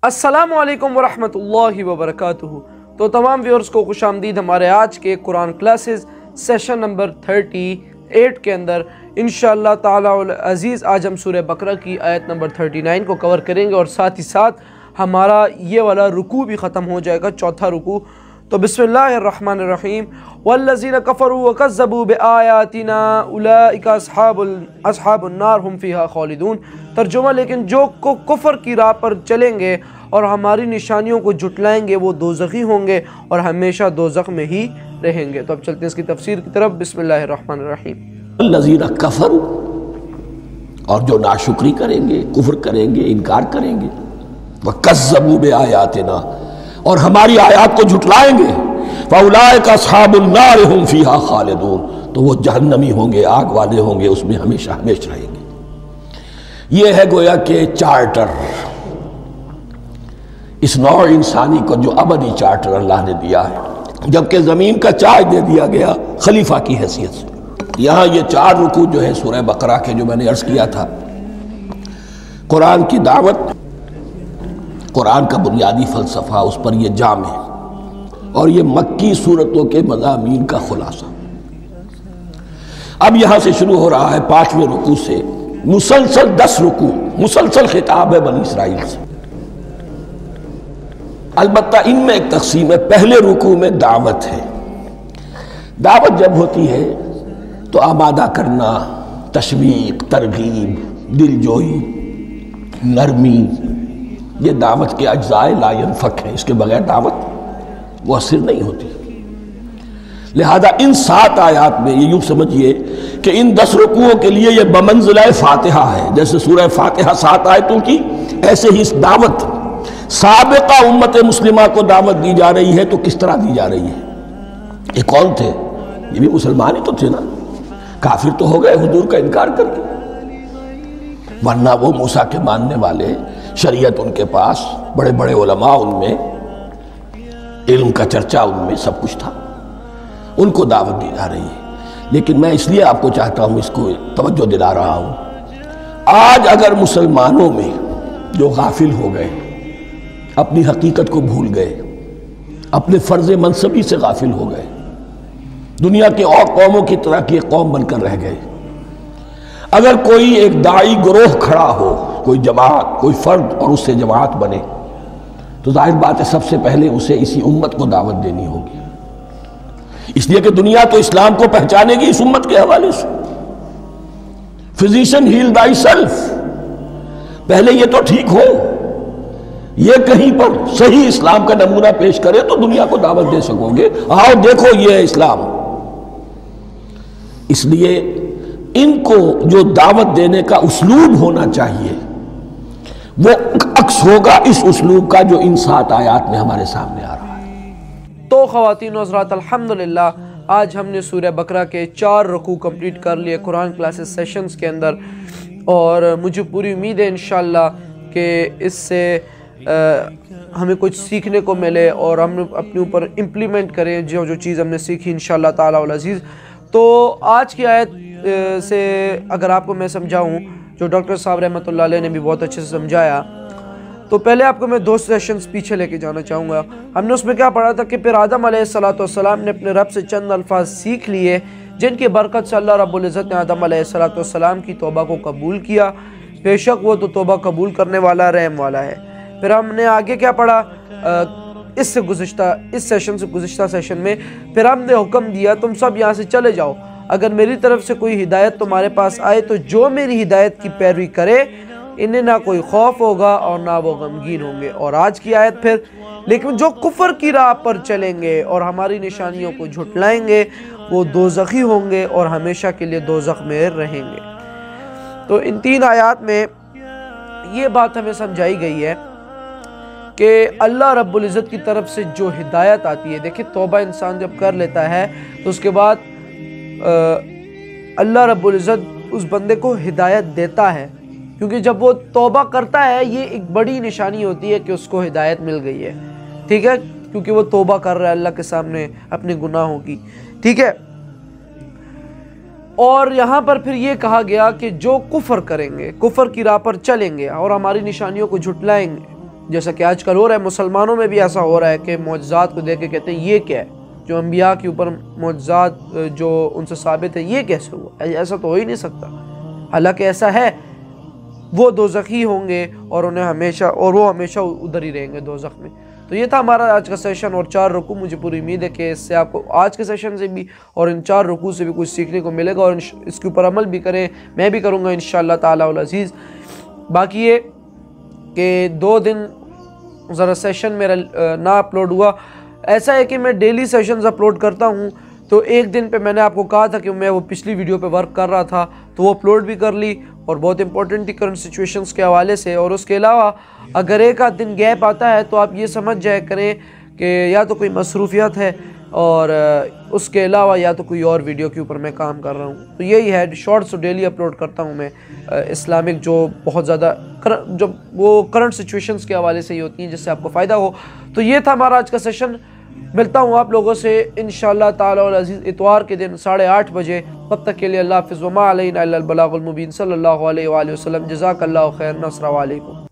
अस्सलामु अलैकुम वरहमतुल्लाहि वबरकातुहू। तो तमाम व्यूअर्स को खुश आमदीद हमारे आज के कुरान क्लासेस सेशन नंबर 38 के अंदर। इंशाअल्लाह ताला अज़ीज़ आज हम सूरह बकरा की आयत नंबर 39 को कवर करेंगे और साथ ही साथ हमारा ये वाला रुकू भी ख़त्म हो जाएगा, चौथा रुकू। तो बिस्मिल्लाहिर्रहमानिर्रहीम। वल्लज़ीना कफ़रू व कज़्ज़बू बिआयातिना उलाइका अस्हाबुन नार हुम फ़ीहा ख़ालिदून। तर्जुमा, लेकिन जो कुफ़र की राह पर चलेंगे और हमारी निशानियों को झुटलाएंगे वो दोज़खी होंगे और हमेशा दोज़ख में ही रहेंगे। तो अब चलते हैं इसकी तफसीर की तरफ। बिस्मिल्लाहिर्रहमानिर्रहीम। वल्लज़ीना कफ़रू, और जो नाशुक्री करेंगे, कुफ़र करेंगे, इनकार करेंगे, व कज़्ज़बू बिआयातिना, और हमारी आयत को झुटलाएंगे, फ़उलाइका अस्हाबुन नार हुम फ़ीहा ख़ालिदून, तो वो जहन्नमी होंगे, आग वाले होंगे, उसमें हमेशा हमेशा रहेंगे। ये है गोया के चार्टर, इस नौ इंसानी को जो अबदी चार्टर अल्लाह ने दिया है, जबकि ज़मीन का चार्ज दे दिया गया खलीफा की हैसियत से। यहाँ ये चार रुकू जो है सूरह बकरा के, जो मैंने अर्ज़ किया था, कुरान की दावत, कुरान का बुनियादी फ़लसफ़ा, उस पर ये जाम है, और ये मक्की सूरतों के मज़ामीन का खुलासा। अब यहाँ से शुरू हो रहा है 5वें रुकू से मुसलसल 10 रुकू, मुसलसल खिताब है बनी इसराइल से। अलबत्ता इनमें एक तकसीम है। पहले रुकू में दावत है। दावत जब होती है तो आमादा करना, तशवीक, तरगीब, दिलजोई, नरमी, ये दावत के अज्जाए ला यनफक है। इसके बगैर दावत मुअस्सिर नहीं होती। लिहाजा इन 7 आयात में ये यूँ समझिए कि इन 10 रुकुओं के लिए ये बमंज़िला फातिहा है। जैसे सूरह फातिहा 7 आयतों की, ऐसे ही इस दावत साबिक़ा उम्मत मुस्लिमा को दावत दी जा रही है। तो किस तरह दी जा रही है? ये कौन थे? ये भी मुसलमान ही तो थे ना, काफिर तो हो गए हुजूर का इनकार करके, वरना वो मूसा के मानने वाले, शरीयत उनके पास, बड़े बड़े उलमा उनमें, इल्म का चर्चा उनमें, सब कुछ था, उनको दावत दी जा रही है। लेकिन मैं इसलिए आपको चाहता हूँ, इसको तवज्जो दिला रहा हूँ, आज अगर मुसलमानों में जो गाफिल हो गए, अपनी हकीकत को भूल गए, अपने फ़र्ज़ मनसबी से गाफिल हो गए, दुनिया के और कौमों की तरह की एक कौम बनकर रह गए, अगर कोई एक दाई ग्रोह खड़ा हो, कोई जमात, कोई फ़र्द, और उससे जमात बने, तो जाहिर बात है सबसे पहले उसे इसी उम्मत को दावत देनी होगी। इसलिए कि दुनिया तो इस्लाम को पहचानेगी इस उम्मत के हवाले से। फिजिशियन हील दाई सेल्फ, पहले ये तो ठीक हो, ये कहीं पर सही इस्लाम का नमूना पेश करे तो दुनिया को दावत दे सकोगे। आओ देखो ये है इस्लाम। इसलिए इनको जो दावत देने का उस्लूब होना चाहिए वो अक्स होगा इस उस्लूब का जो इन 7 आयात में हमारे सामने आ रहा है। तो ख़वातीन व हज़रात, अल्हम्दुलिल्लाह आज हमने सूरह बकरा के 4 रुकू कंप्लीट कर लिए कुरान क्लासेस सेशंस के अंदर, और मुझे पूरी उम्मीद है इंशाअल्लाह कि इससे हमें कुछ सीखने को मिले और हम अपने ऊपर इम्प्लीमेंट करें जो जो चीज़ हमने सीखी इंशाअल्लाह ताला वल अज़ीज़। तो आज की आयत से अगर आपको मैं समझाऊँ, जो डॉक्टर साहब रहमतुल्लाह अलैह ने भी बहुत अच्छे से समझाया, तो पहले आपको मैं 2 सेशंस पीछे लेके जाना चाहूँगा। हमने उसमें क्या पढ़ा था कि फिर आदम अलैहिस्सलाम ने अपने रब से चंद अल्फाज सीख लिए जिनकी बरकत से अल्लाह रब्बुल इज़्ज़त ने आदम अलैहिस्सलाम की तौबा को कबूल किया। बेशक वो तो तौबा कबूल करने वाला, रहम वाला है। फिर हमने आगे क्या पढ़ा, इस सेशन से गुज़िश्ता सेशन में फिर हमने हुक्म दिया तुम सब यहाँ से चले जाओ, अगर मेरी तरफ से कोई हिदायत तुम्हारे पास आए तो जो मेरी हिदायत की पैरवी करे इन्हें ना कोई खौफ होगा और ना वो गमगीन होंगे। और आज की आयत फिर, लेकिन जो कुफर की राह पर चलेंगे और हमारी निशानियों को झुटलाएंगे वो दोज़खी होंगे और हमेशा के लिए दोज़ख में रहेंगे। तो इन 3 आयत में ये बात हमें समझाई गई है कि अल्लाह रब्बुल इज़्ज़त की तरफ से जो हिदायत आती है, देखिए तौबा इंसान जब कर लेता है तो उसके बाद अल्लाह रब्बुल इज़्ज़त उस बंदे को हिदायत देता है, क्योंकि जब वो तौबा करता है ये एक बड़ी निशानी होती है कि उसको हिदायत मिल गई है, ठीक है, क्योंकि वो तौबा कर रहा है अल्लाह के सामने अपने गुनाहों की, ठीक है। और यहाँ पर फिर ये कहा गया कि जो कुफर करेंगे, कुफर की राह पर चलेंगे और हमारी निशानियों को झुटलाएंगे, جیسا کہ آج کل ہو رہا ہے، مسلمانوں میں بھی ایسا ہو رہا ہے کہ معجزات کو دیکھ کے کہتے ہیں یہ کیا ہے، جو انبیاء کے اوپر معجزات جو ان سے ثابت ہے یہ کیسے ہوا، ایسا تو ہو ہی نہیں سکتا، حالانکہ ایسا ہے۔ وہ دوزخی ہوں گے اور وہ ہمیشہ ادھر ہی رہیں گے دوزخ میں۔ تو یہ تھا ہمارا آج کا سیشن اور 4 رکوع۔ مجھے پوری امید ہے کہ اس سے آپ کو آج کے سیشن سے بھی اور ان 4 رکوع سے بھی کچھ سیکھنے کو ملے گا، اور اس کے اوپر عمل بھی کریں، میں بھی کروں گا انشاءاللہ تعالی العزیز۔ باقی یہ کہ 2 دن ذرا سیشن میرا نہ اپلوڈ ہوا، ایسا ہے کہ میں ڈیلی سیشنز اپلوڈ کرتا ہوں، تو ایک دن پہ میں نے آپ کو کہا تھا کہ میں وہ پچھلی ویڈیو پہ ورک کر رہا تھا تو وہ اپلوڈ بھی کر لی، اور بہت امپورٹنٹ تھی کرنٹ سچویشنز کے حوالے سے۔ اور اس کے علاوہ اگر ایک آدھ دن گیپ آتا ہے تو آپ یہ سمجھ جائے کریں کہ یا تو کوئی مصروفیت ہے، اور اس کے علاوہ یا تو کوئی اور ویڈیو کے اوپر میں کام کر رہا ہوں۔ تو یہی ہے، شارٹس ڈیلی اپلوڈ کرتا ہوں میں، اسلامک جو بہت زیادہ جب وہ کرنٹ سچویشنز کے حوالے سے ہی ہوتی ہیں جس سے آپ کو فائدہ ہو۔ تو یہ تھا ہمارا آج کا سیشن، ملتا ہوں آپ لوگوں سے انشاءاللہ تعالی العزیز اتوار کے دن 8:30 بجے۔ تب تک کے لیے اللہ حافظ، وما علینا الا البلاغ المبین۔ صلی اللہ علیہ وآلہ وسلم۔ جزاک اللہ خیر، السلام علیکم۔